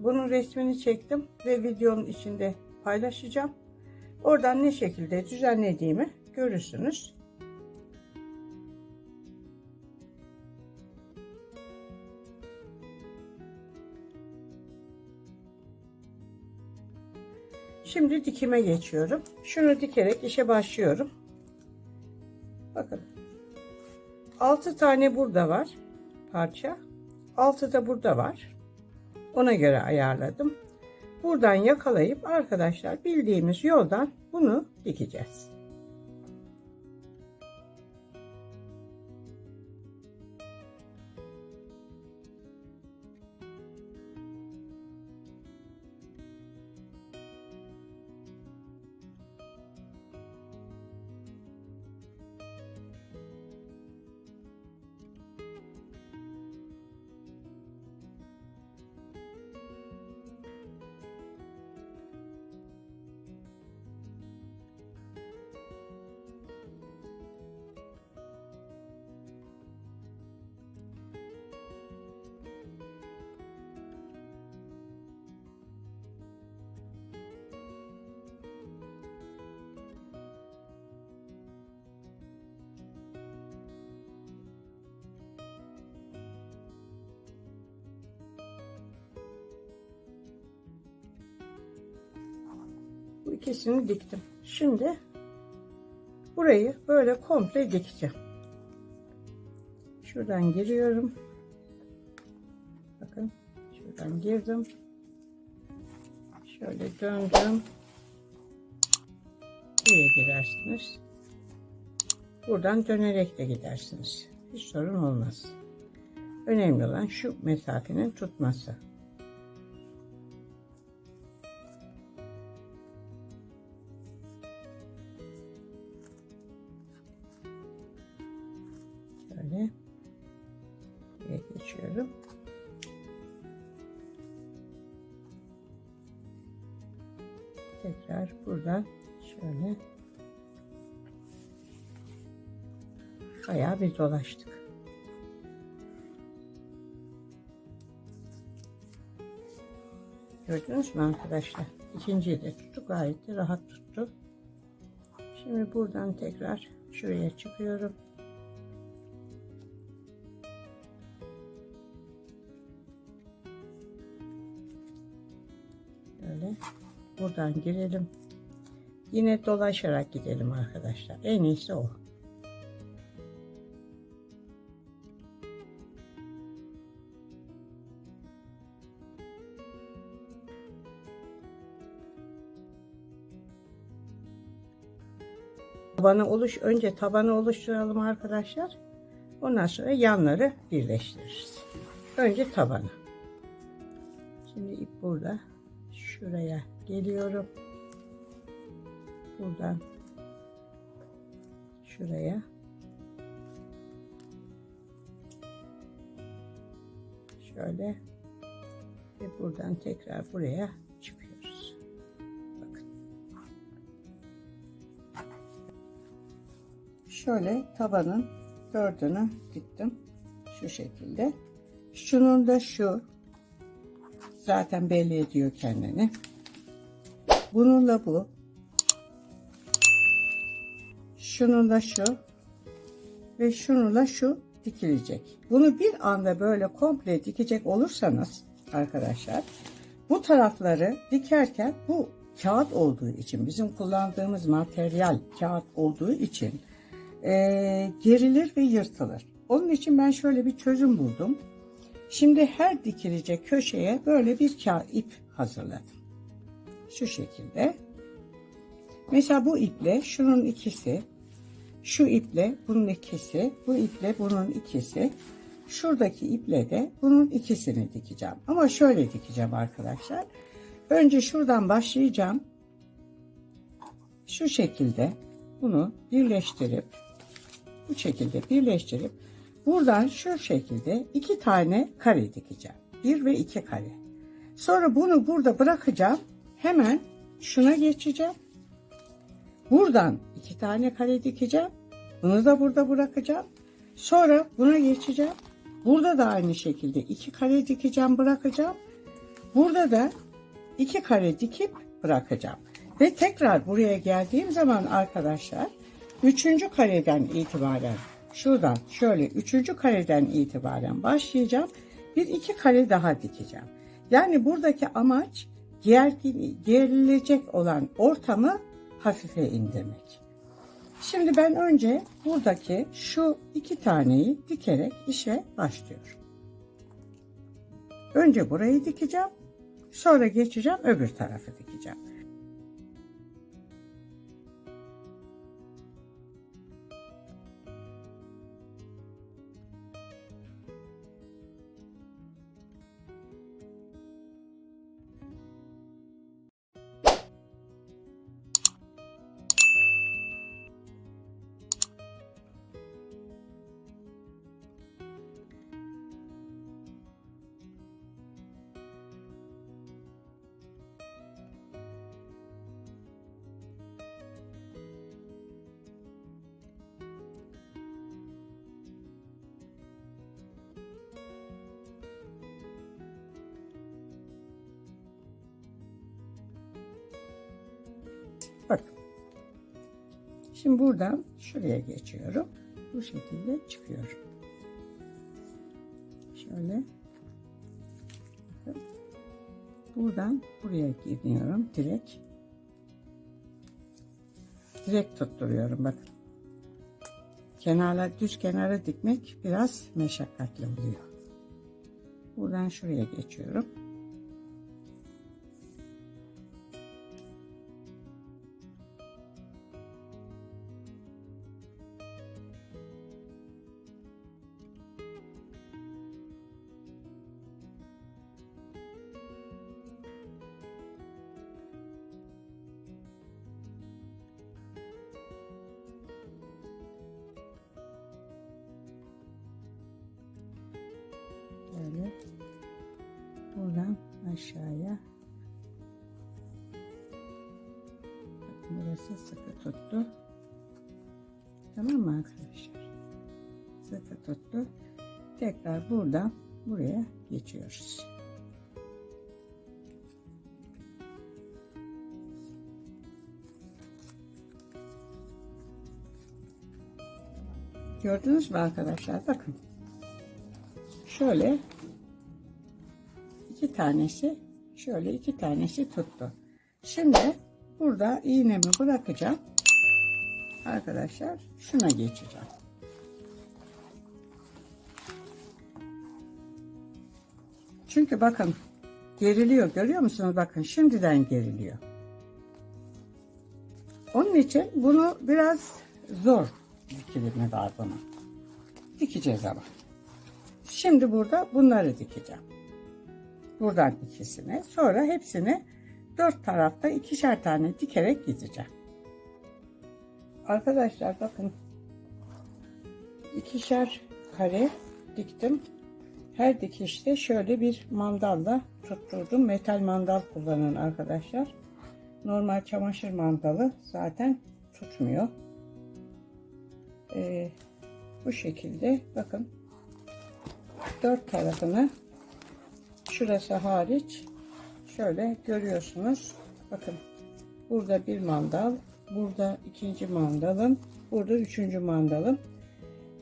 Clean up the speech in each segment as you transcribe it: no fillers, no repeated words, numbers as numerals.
Bunun resmini çektim ve videonun içinde paylaşacağım. Oradan ne şekilde düzenlediğimi görürsünüz. Şimdi dikime geçiyorum. Şunu dikerek işe başlıyorum. Bakın. 6 tane burada var parça. 6 da burada var. Ona göre ayarladım. Buradan yakalayıp arkadaşlar bildiğimiz yoldan bunu dikeceğiz. Bu ikisini diktim. Şimdi burayı böyle komple dikeceğim. Şuradan giriyorum. Bakın şuradan girdim. Şöyle döndüm. Buraya girersiniz. Buradan dönerek de gidersiniz. Hiç sorun olmaz. Önemli olan şu mesafenin tutması. Şöyle buraya geçiyorum. Tekrar buradan şöyle bayağı bir dolaştık. Gördünüz mü arkadaşlar? İkinciyi de tuttu, gayet de rahat tuttu. Şimdi buradan tekrar şuraya çıkıyorum. Böyle buradan girelim. Yine dolaşarak gidelim arkadaşlar. En iyisi o. Önce tabanı oluşturalım arkadaşlar. Ondan sonra yanları birleştiririz. Önce tabanı. Şimdi ip burada. Şuraya geliyorum. Buradan şuraya. Şöyle ve buradan tekrar buraya çıkıyoruz. Bakın. Şöyle tabanın dördünü diktim. Şu şekilde. Şunun da şu. Zaten belli ediyor kendini. Bununla bu. Şununla şu. Ve şununla şu dikilecek. Bunu bir anda böyle komple dikecek olursanız arkadaşlar, bu tarafları dikerken bu kağıt olduğu için, bizim kullandığımız materyal kağıt olduğu için gerilir ve yırtılır. Onun için ben şöyle bir çözüm buldum. Şimdi her dikilecek köşeye böyle bir kağıt ip hazırladım. Şu şekilde. Mesela bu iple şunun ikisi, şu iple bunun ikisi, bu iple bunun ikisi, şuradaki iple de bunun ikisini dikeceğim. Ama şöyle dikeceğim arkadaşlar. Önce şuradan başlayacağım. Şu şekilde bunu birleştirip, bu şekilde birleştirip buradan şu şekilde 2 tane kare dikeceğim. 1 ve 2 kare. Sonra bunu burada bırakacağım. Hemen şuna geçeceğim. Buradan 2 tane kare dikeceğim. Bunu da burada bırakacağım. Sonra buna geçeceğim. Burada da aynı şekilde 2 kare dikeceğim, bırakacağım. Burada da 2 kare dikip bırakacağım. Ve tekrar buraya geldiğim zaman arkadaşlar 3. kareden itibaren şuradan şöyle 3. kareden itibaren başlayacağım. Bir 2 kare daha dikeceğim. Yani buradaki amaç gerilecek olan ortamı hafife indirmek. Şimdi ben önce buradaki şu 2 taneyi dikerek işe başlıyorum. Önce burayı dikeceğim. Sonra geçeceğim öbür tarafı dikeceğim. Bakın. Şimdi buradan şuraya geçiyorum. Bu şekilde çıkıyorum. Şöyle. Bakın. Buradan buraya gidiyorum. Direkt tutturuyorum. Bakın. Düz kenara dikmek biraz meşakkatli oluyor. Buradan şuraya geçiyorum. Böyle buradan aşağıya, burası sıkı tuttu, tamam mı arkadaşlar? Sıkı tuttu. Tekrar buradan buraya geçiyoruz. Gördünüz mü arkadaşlar? Bakın. Şöyle 2 tanesi, şöyle 2 tanesi tuttu. Şimdi burada iğnemi bırakacağım. Arkadaşlar şuna geçeceğim. Çünkü bakın geriliyor, görüyor musunuz? Bakın şimdiden geriliyor. Onun için bunu biraz zor dikilimi var bunun. Dikeceğiz ama. Şimdi burada bunları dikeceğim. Buradan ikisini, sonra hepsini 4 tarafta 2'şer tane dikerek gideceğim. Arkadaşlar bakın 2'şer kare diktim. Her dikişte şöyle bir mandalla tutturdum. Metal mandal kullanın arkadaşlar. Normal çamaşır mandalı zaten tutmuyor. Bu şekilde bakın 4 tarafını, şurası hariç şöyle görüyorsunuz. Bakın burada bir mandal, burada ikinci mandalım, burada üçüncü mandalım.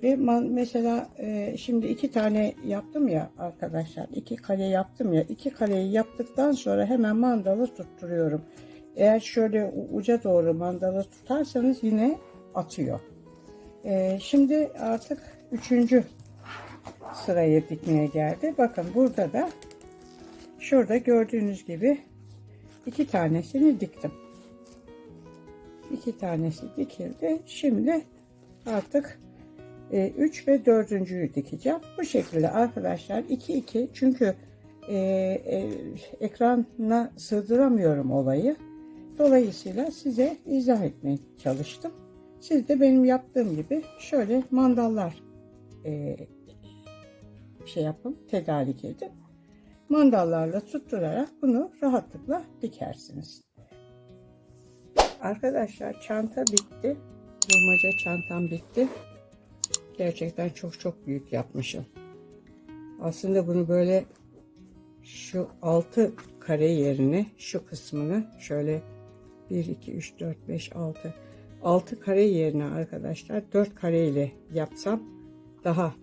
Ve mesela şimdi 2 tane yaptım ya arkadaşlar, 2 kare yaptım ya, 2 kareyi yaptıktan sonra hemen mandalı tutturuyorum. Eğer şöyle uca doğru mandalı tutarsanız yine atıyor. Şimdi artık 3. sırayı dikmeye geldi. Bakın burada da şurada gördüğünüz gibi 2 tanesini diktim. 2 tanesi dikildi. Şimdi artık 3 ve 4.'yü dikeceğim. Bu şekilde arkadaşlar 2-2, çünkü ekrana sığdıramıyorum olayı. Dolayısıyla size izah etmeye çalıştım. Siz de benim yaptığım gibi şöyle mandallar yapın, tedarik edin. Mandallarla tutturarak bunu rahatlıkla dikersiniz. Arkadaşlar çanta bitti. Bulmaca çantam bitti. Gerçekten çok büyük yapmışım. Aslında bunu böyle şu 6 kare yerine şu kısmını şöyle 1, 2, 3, 4, 5, 6 kare yerine arkadaşlar 4 kare ile yapsam daha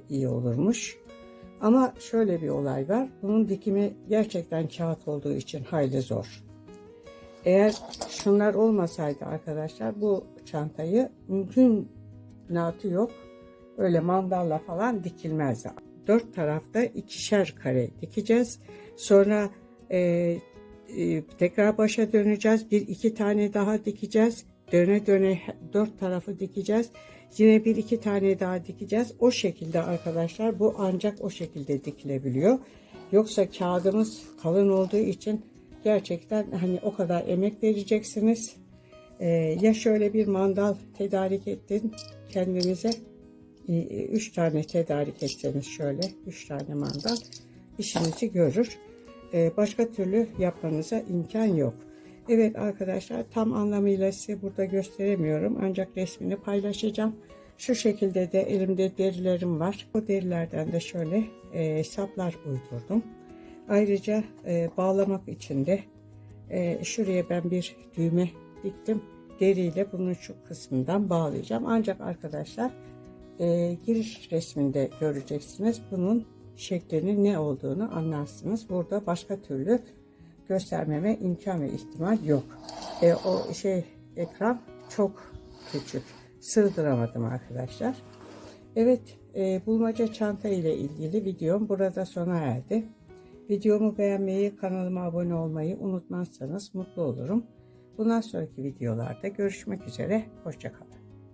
iyi olurmuş. Ama şöyle bir olay var. Bunun dikimi gerçekten kağıt olduğu için hayli zor. Eğer şunlar olmasaydı arkadaşlar bu çantayı mümkünatı yok. Öyle mandalla falan dikilmezdi. 4 tarafta ikişer kare dikeceğiz. Sonra tekrar başa döneceğiz. 1-2 tane daha dikeceğiz. Döne döne 4 tarafı dikeceğiz. Yine 1-2 tane daha dikeceğiz. O şekilde arkadaşlar bu ancak o şekilde dikilebiliyor. Yoksa kağıdımız kalın olduğu için gerçekten hani o kadar emek vereceksiniz. Ya şöyle bir mandal tedarik ettin kendinize. 3 tane tedarik etseniz şöyle 3 tane mandal işinizi görür. Başka türlü yapmanıza imkan yok. Evet arkadaşlar tam anlamıyla size burada gösteremiyorum ancak resmini paylaşacağım. Şu şekilde de elimde derilerim var. O derilerden de şöyle saplar uydurdum. Ayrıca bağlamak için de şuraya ben bir düğme diktim. Deriyle bunun şu kısmından bağlayacağım. Ancak arkadaşlar giriş resminde göreceksiniz. Bunun şeklinin ne olduğunu anlarsınız. Burada başka türlü göstermeme imkan ve ihtimal yok. O ekran çok küçük. Sığdıramadım arkadaşlar. Evet, bulmaca çanta ile ilgili videom burada sona erdi. Videomu beğenmeyi, kanalıma abone olmayı unutmazsanız mutlu olurum. Bundan sonraki videolarda görüşmek üzere. Hoşça kalın.